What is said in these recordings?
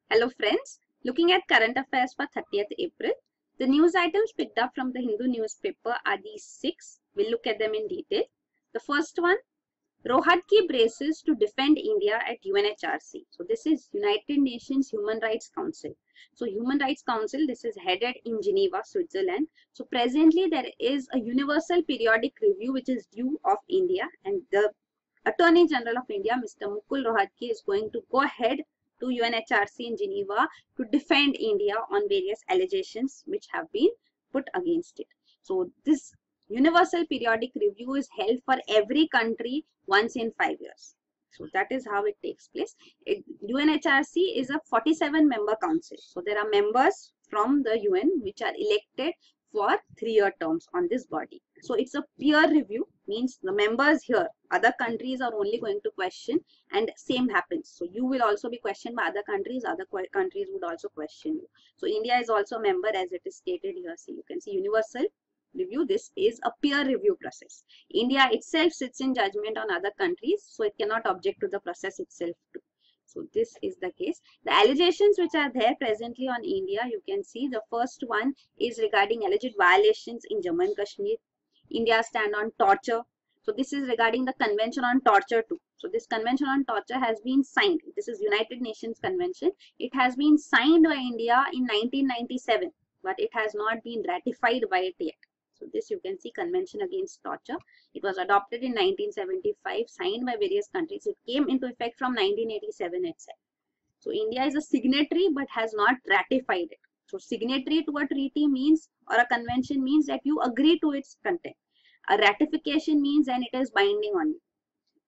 Hello friends, looking at current affairs for 30th April. The news items picked up from the Hindu newspaper are these 6. We'll look at them in detail. The first one, Rohatgi braces to defend India at UNHRC. So this is United Nations Human Rights Council. So Human Rights Council, this is headed in Geneva, Switzerland. So presently there is a universal periodic review which is due of India, and the Attorney General of India, Mr. Mukul Rohatgi, is going to go ahead to UNHRC in Geneva to defend India on various allegations which have been put against it. So this universal periodic review is held for every country once in 5 years. So that is how it takes place. UNHRC is a 47-member council. So there are members from the UN which are elected for 3-year terms on this body. So it's a peer review, means the members here, other countries are only going to question, and same happens. So you will also be questioned by other countries would also question you. So India is also a member, as it is stated here. So you can see universal review. This is a peer review process. India itself sits in judgment on other countries, so it cannot object to the process itself too. So this is the case. The allegations which are there presently on India, you can see the first one is regarding alleged violations in Jammu and Kashmir. India stand on torture. So this is regarding the Convention on Torture too. So this Convention on Torture has been signed. This is United Nations Convention. It has been signed by India in 1997, but it has not been ratified by it yet. So this you can see Convention Against Torture. It was adopted in 1975, signed by various countries. It came into effect from 1987 itself. So India is a signatory but has not ratified it. So signatory to a treaty means, or a convention means, that you agree to its content. A ratification means then it is binding on you.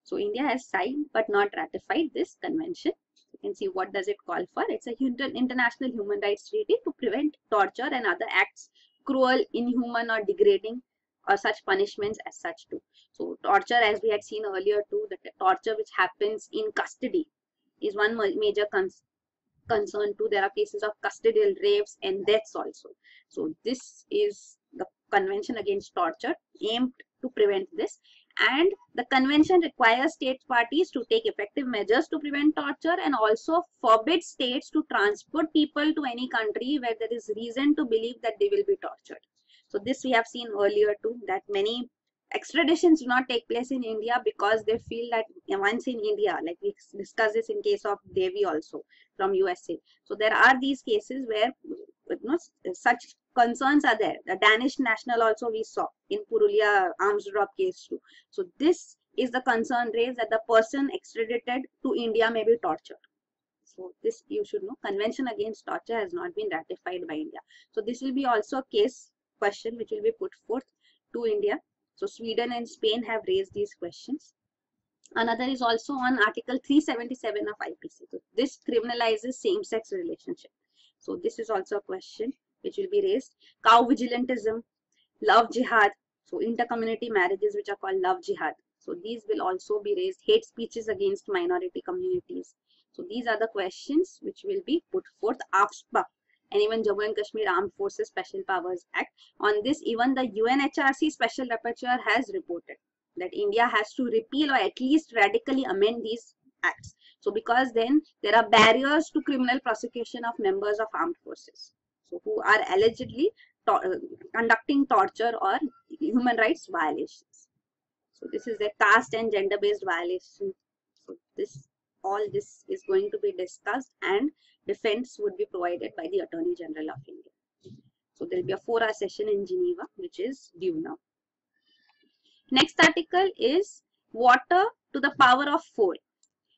So India has signed but not ratified this convention. You can see what does it call for. It's a international human rights treaty to prevent torture and other acts, cruel, inhuman or degrading, or such punishments as such too. So torture, as we had seen earlier too, the torture which happens in custody is one major concern too. There are cases of custodial rapes and deaths also. So this is the Convention Against Torture aimed to prevent this, and the convention requires state parties to take effective measures to prevent torture and also forbids states to transport people to any country where there is reason to believe that they will be tortured. So this we have seen earlier too, that many extraditions do not take place in India because they feel that once in India, like we discussed this in case of Devi also from USA. So there are these cases where such concerns are there. The Danish national also we saw in Purulia arms drop case too. So this is the concern raised, that the person extradited to India may be tortured. So this you should know. Convention Against Torture has not been ratified by India. So this will be also a case question which will be put forth to India. So Sweden and Spain have raised these questions. Another is also on Article 377 of IPC. So this criminalizes same-sex relationship. So this is also a question which will be raised. Cow vigilantism, love jihad. So intercommunity marriages which are called love jihad. So these will also be raised. Hate speeches against minority communities. So these are the questions which will be put forth. AFSPA and even Jammu and Kashmir Armed Forces Special Powers Act. On this, even the UNHRC Special Rapporteur has reported that India has to repeal or at least radically amend these acts. So because then there are barriers to criminal prosecution of members of armed forces, so who are allegedly conducting torture or human rights violations. So this is the caste and gender-based violation. So all this is going to be discussed, and defense would be provided by the Attorney General of India. So there will be a 4-hour session in Geneva, which is due now. Next article is water to the power of 4.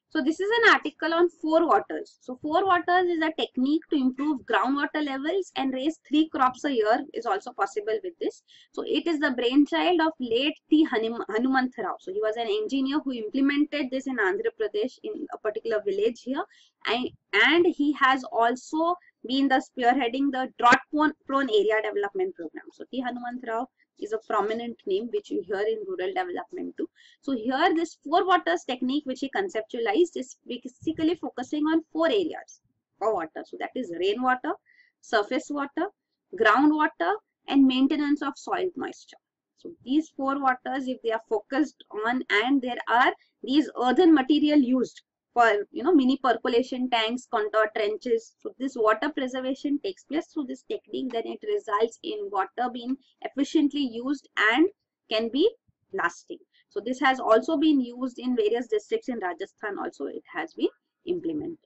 So this is an article on 4 waters. So 4 waters is a technique to improve groundwater levels and raise 3 crops a year is also possible with this. So it is the brainchild of late T. Hanumanth Rao. So he was an engineer who implemented this in Andhra Pradesh in a particular village here, and he has also been the spearheading the drought prone area development program. So T. Hanumanth Rao is a prominent name which you hear in rural development too. So here this 4 waters technique which he conceptualized is basically focusing on 4 areas for water. So that is rainwater, surface water, groundwater, and maintenance of soil moisture. So these 4 waters, if they are focused on, and there are these earthen material used for mini percolation tanks, contour trenches. So this water preservation takes place through this technique. Then it results in water being efficiently used and can be lasting. So this has also been used in various districts in Rajasthan. Also it has been implemented.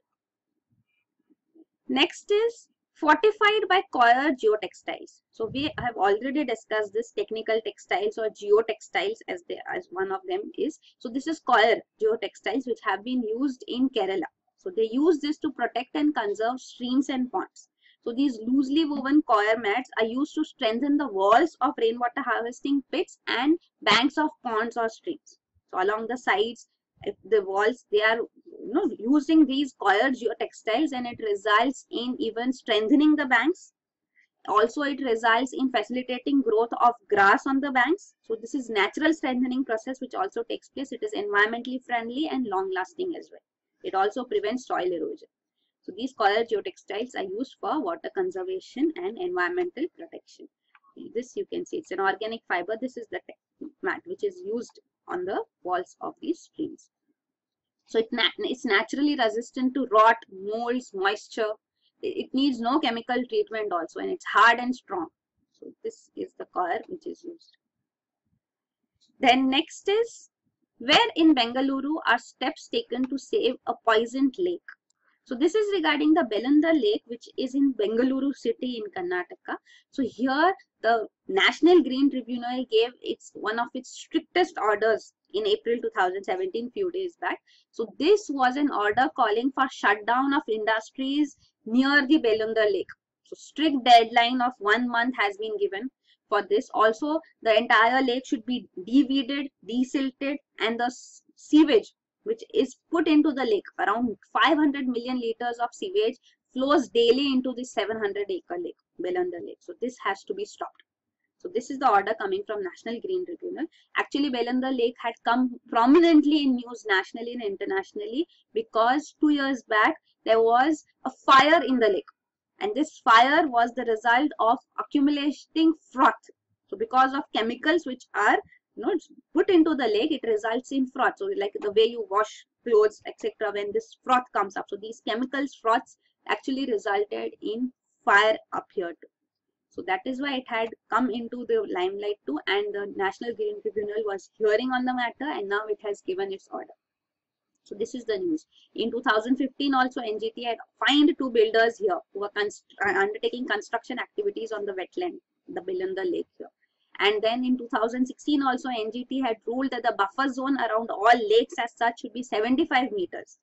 Next is fortified by coir geotextiles. So we have already discussed this technical textiles or geotextiles as one of them is. So this is coir geotextiles which have been used in Kerala. So they use this to protect and conserve streams and ponds. So these loosely woven coir mats are used to strengthen the walls of rainwater harvesting pits and banks of ponds or streams. So along the sides, if the walls, they are using these coir geotextiles, and it results in even strengthening the banks. Also it results in facilitating growth of grass on the banks. So this is natural strengthening process which also takes place. It is environmentally friendly and long lasting as well. It also prevents soil erosion. So these coir geotextiles are used for water conservation and environmental protection. This you can see, it's an organic fiber. This is the mat which is used on the walls of these streams. So it's naturally resistant to rot, molds, moisture. It needs no chemical treatment also, and it's hard and strong. So this is the coir which is used. Then next is, where in Bengaluru are steps taken to save a poisoned lake? So this is regarding the Belanda Lake, which is in Bengaluru city in Karnataka. So here the National Green Tribunal gave one of its strictest orders in April 2017, few days back. So this was an order calling for shutdown of industries near the Belanda Lake. So strict deadline of 1 month has been given for this. Also, the entire lake should be deweeded, desilted, and the sewage which is put into the lake, around 500 million liters of sewage flows daily into the 700-acre lake, Belanda Lake. So this has to be stopped. So this is the order coming from National Green Tribunal. Actually, Belanda Lake had come prominently in news nationally and internationally because 2 years back there was a fire in the lake, and this fire was the result of accumulating froth. So because of chemicals which are put into the lake, it results in froth. So like the way you wash clothes, etc., when this froth comes up, so these chemicals, froths, actually resulted in fire up here too. So that is why it had come into the limelight too, and the National Green Tribunal was hearing on the matter, and now it has given its order. So this is the news. In 2015 also, NGT had fined 2 builders here who were undertaking construction activities on the wetland, the Belanda Lake here. And then in 2016 also, NGT had ruled that the buffer zone around all lakes as such should be 75 meters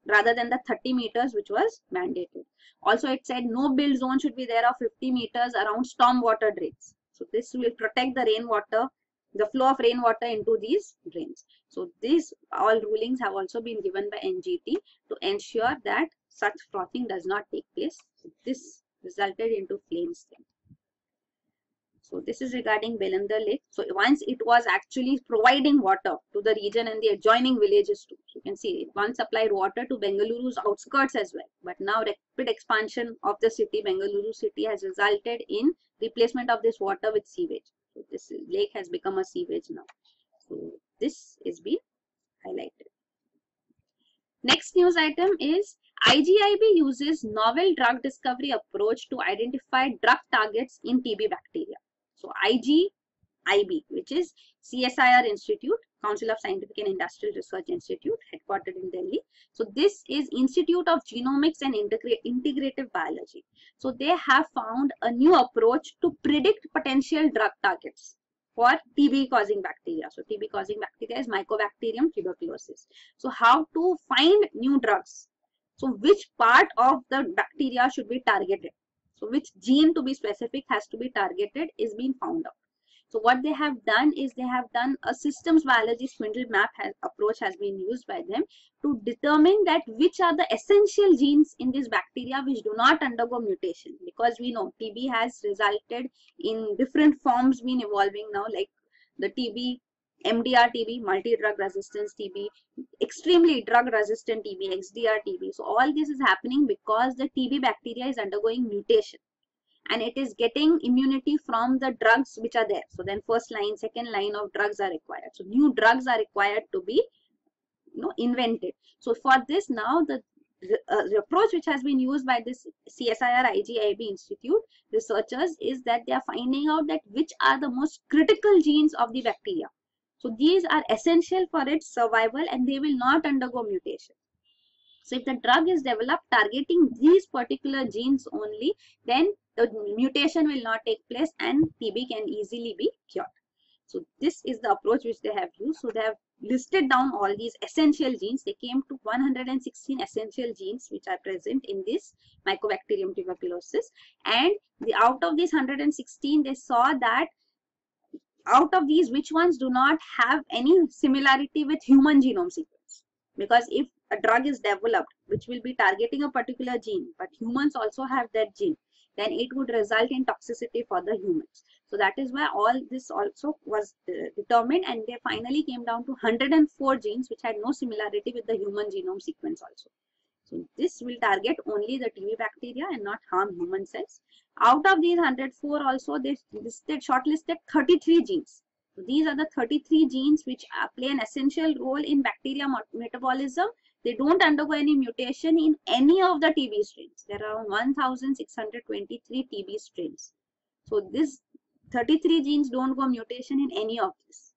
rather than the 30 meters which was mandated. Also it said no build zone should be there of 50 meters around storm water drains. So this will protect the rainwater, the flow of rainwater into these drains. So these all rulings have also been given by NGT to ensure that such frothing does not take place. So this resulted into flames then. So this is regarding Belanda Lake. So once it was actually providing water to the region and the adjoining villages too. So you can see it once supplied water to Bengaluru's outskirts as well. But now rapid expansion of the city, Bengaluru city, has resulted in replacement of this water with sewage. So this lake has become a sewage now. So this is being highlighted. Next news item is IGIB uses novel drug discovery approach to identify drug targets in TB bacteria. So IGIB, which is CSIR Institute, Council of Scientific and Industrial Research Institute, headquartered in Delhi. So this is Institute of Genomics and Integrative Biology. So they have found a new approach to predict potential drug targets for TB causing bacteria. So TB causing bacteria is Mycobacterium tuberculosis. So how to find new drugs? So which part of the bacteria should be targeted? So which gene, to be specific, has to be targeted is being found out. So what they have done is they have done a systems biology spindle map approach has been used by them to determine that which are the essential genes in this bacteria which do not undergo mutation, because we know TB has resulted in different forms being evolving now, like the TB, MDR TB, multi-drug resistance TB, extremely drug resistant TB, XDR TB. So all this is happening because the TB bacteria is undergoing mutation and it is getting immunity from the drugs which are there. So then first line, second line of drugs are required. So new drugs are required to be invented. So for this now the approach which has been used by this CSIR IGIB Institute researchers is that they are finding out that which are the most critical genes of the bacteria. So these are essential for its survival and they will not undergo mutation. So if the drug is developed targeting these particular genes only, then the mutation will not take place and TB can easily be cured. So this is the approach which they have used. So they have listed down all these essential genes. They came to 116 essential genes which are present in this Mycobacterium tuberculosis. And out of these 116, they saw that out of these, which ones do not have any similarity with human genome sequence. Because if a drug is developed which will be targeting a particular gene, but humans also have that gene, then it would result in toxicity for the humans. So that is why all this also was determined, and they finally came down to 104 genes which had no similarity with the human genome sequence also. So this will target only the TB bacteria and not harm human cells. Out of these 104 also, they shortlisted 33 genes. So these are the 33 genes which play an essential role in bacteria metabolism. They don't undergo any mutation in any of the TB strains. There are 1,623 TB strains. So this 33 genes don't go mutation in any of this.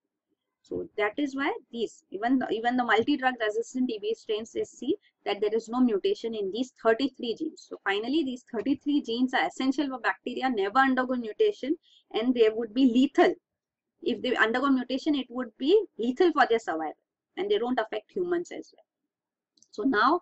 So that is why these, even the multi-drug resistant TB strains, they see that there is no mutation in these 33 genes. So finally, these 33 genes are essential for bacteria, never undergo mutation, and they would be lethal. If they undergo mutation, it would be lethal for their survival, and they don't affect humans as well. So now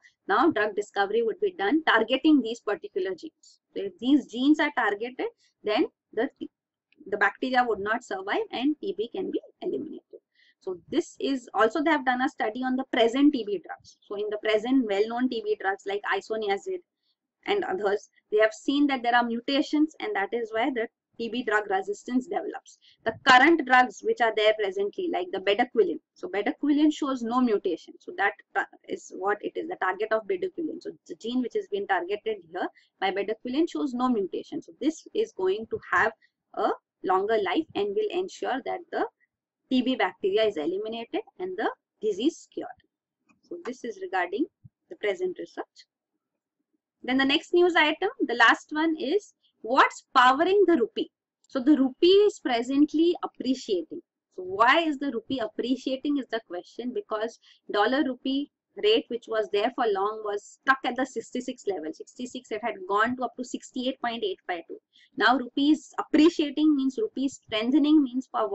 drug discovery would be done targeting these particular genes. So if these genes are targeted, then the bacteria would not survive and TB can be eliminated. So this is also, they have done a study on the present TB drugs. So in the present well-known TB drugs like isoniazid and others, they have seen that there are mutations, and that is why the TB drug resistance develops. The current drugs which are there presently, like the bedaquiline. So bedaquiline shows no mutation. So that is what it is, the target of bedaquiline. So the gene which has been targeted here by bedaquiline shows no mutation. So this is going to have a longer life and will ensure that the TB bacteria is eliminated and the disease cured. So this is regarding the present research. Then the next news item, the last one, is what's powering the rupee. So the rupee is presently appreciating. So why is the rupee appreciating is the question, because dollar rupee rate which was there for long was stuck at the 66 level. 66, it had gone to up to 68.852. Now rupee is appreciating means rupee strengthening means for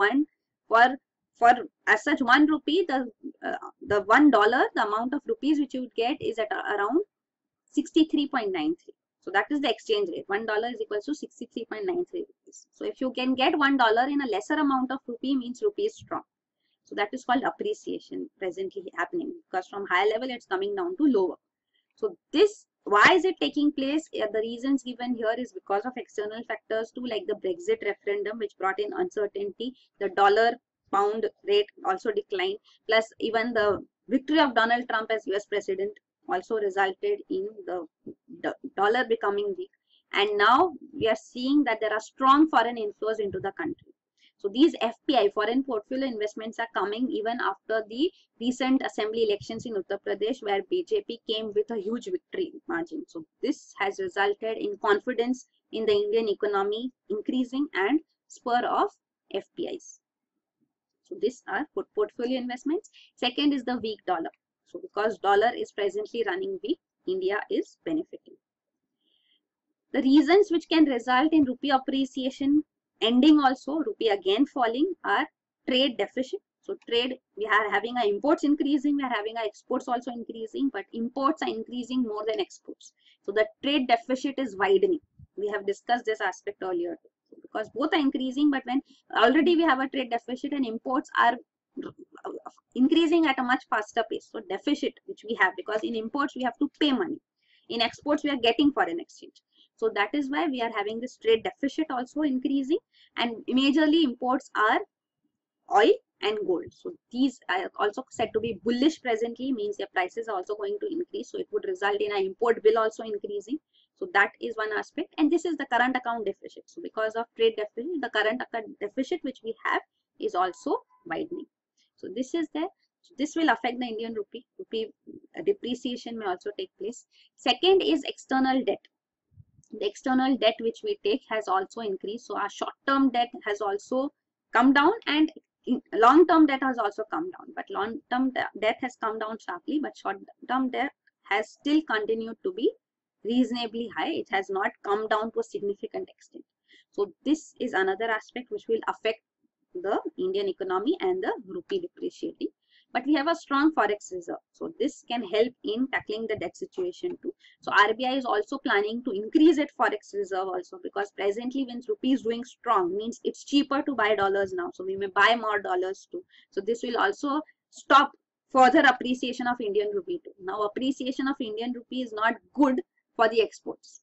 as such 1 rupee, the $1, the amount of rupees which you would get is at around 63.93. So that is the exchange rate. $1 is equal to 63.93 rupees. So if you can get $1 in a lesser amount of rupee, means rupee is strong. So that is called appreciation presently happening, because from high level it's coming down to lower. So this, why is it taking place? The reasons given here is because of external factors too, like the Brexit referendum which brought in uncertainty. The dollar pound rate also declined, plus even the victory of Donald Trump as US president also resulted in the dollar becoming weak. And now we are seeing that there are strong foreign inflows into the country. So these FPI, foreign portfolio investments, are coming even after the recent assembly elections in Uttar Pradesh, where BJP came with a huge victory margin. So this has resulted in confidence in the Indian economy increasing and spur of FPIs. So these are portfolio investments. Second is the weak dollar. So because dollar is presently running weak, India is benefiting. The reasons which can result in rupee appreciation ending also, rupee again falling, are trade deficit. So trade, we are having our imports increasing, we are having our exports also increasing, but imports are increasing more than exports. So the trade deficit is widening. We have discussed this aspect earlier too. So because both are increasing, but when already we have a trade deficit and imports are increasing at a much faster pace. So deficit which we have, because in imports we have to pay money. In exports we are getting foreign exchange. So that is why we are having this trade deficit also increasing, and majorly imports are oil and gold. So these are also said to be bullish presently, means their prices are also going to increase. So it would result in an import bill also increasing. So that is one aspect. And this is the current account deficit. So because of trade deficit, the current account deficit which we have is also widening. So this is there. So this will affect the Indian rupee. Rupee depreciation may also take place. Second is external debt. The external debt which we take has also increased. So our short-term debt has also come down, and long-term debt has also come down. But long-term debt has come down sharply, but short-term debt has still continued to be reasonably high. It has not come down to a significant extent. So this is another aspect which will affect the Indian economy and the rupee depreciating. But we have a strong forex reserve, so this can help in tackling the debt situation too. So RBI is also planning to increase its forex reserve also, because presently when rupee is doing strong, means it's cheaper to buy dollars now, so we may buy more dollars too. So this will also stop further appreciation of Indian rupee too. Now appreciation of Indian rupee is not good for the exports.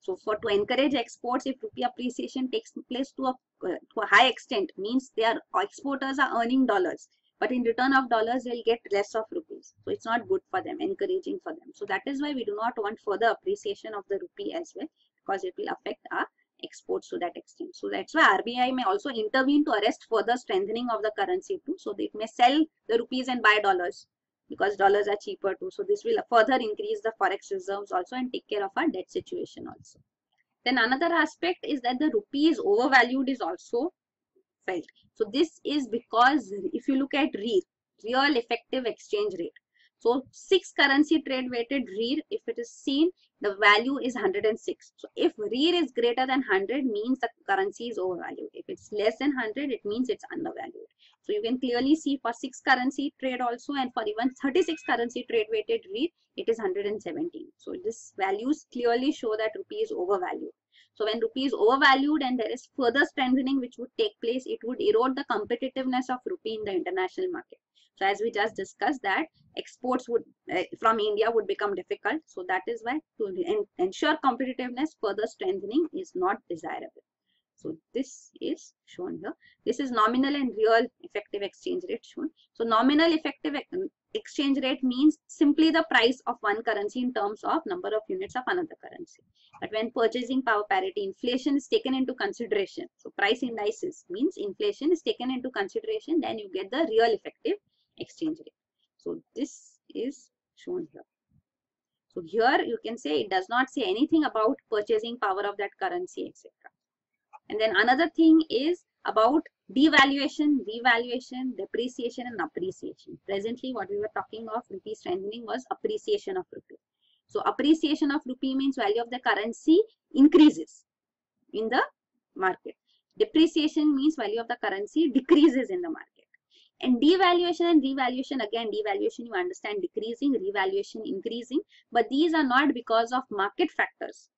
So to encourage exports, if rupee appreciation takes place to a high extent, means their exporters are earning dollars, but in return of dollars they'll get less of rupees. So it's not good for them, encouraging for them. So that is why we do not want further appreciation of the rupee as well, because it will affect our exports to that extent. So that's why RBI may also intervene to arrest further strengthening of the currency too. So they may sell the rupees and buy dollars, because dollars are cheaper too. So this will further increase the forex reserves also and take care of our debt situation also. Then another aspect is that the rupee is overvalued is also felt. So this is because if you look at REER, real effective exchange rate. So 6 currency trade weighted REER, if it is seen, the value is 106. So if REER is greater than 100, means the currency is overvalued. If it's less than 100, it means it's undervalued. So you can clearly see for 6 currency trade also, and for even 36 currency trade weighted REER, it is 117. So these values clearly show that rupee is overvalued. So when rupee is overvalued and there is further strengthening which would take place, it would erode the competitiveness of rupee in the international market. So as we just discussed, that exports would from India would become difficult. So that is why to ensure competitiveness, further strengthening is not desirable. So this is shown here. This is nominal and real effective exchange rate shown. So nominal effective exchange rate means simply the price of one currency in terms of number of units of another currency. But when purchasing power parity, inflation is taken into consideration. So price indices means inflation is taken into consideration, then you get the real effective exchange rate. So this is shown here. So here you can say it does not say anything about purchasing power of that currency, etc. And then another thing is about devaluation, revaluation, depreciation and appreciation. Presently what we were talking of rupee strengthening was appreciation of rupee. So appreciation of rupee means value of the currency increases in the market. Depreciation means value of the currency decreases in the market. And devaluation and revaluation, again devaluation you understand decreasing, revaluation increasing, but these are not because of market factors,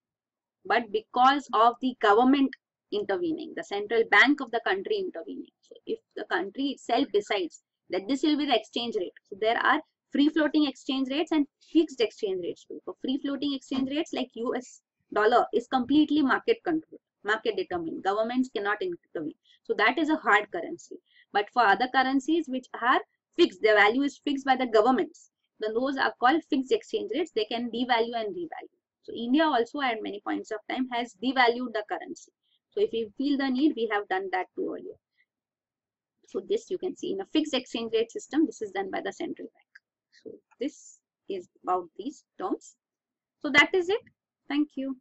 but because of the government intervening, the central bank of the country intervening. So if the country itself decides that this will be the exchange rate, so there are free floating exchange rates and fixed exchange rates too. For free floating exchange rates like US dollar is completely market controlled, market determined, governments cannot intervene. So that is a hard currency. But for other currencies which are fixed, the value is fixed by the governments, then those are called fixed exchange rates. They can devalue and revalue. So India also at many points of time has devalued the currency. So if we feel the need, we have done that too earlier. So this you can see in a fixed exchange rate system, this is done by the central bank. So this is about these terms. So that is it. Thank you.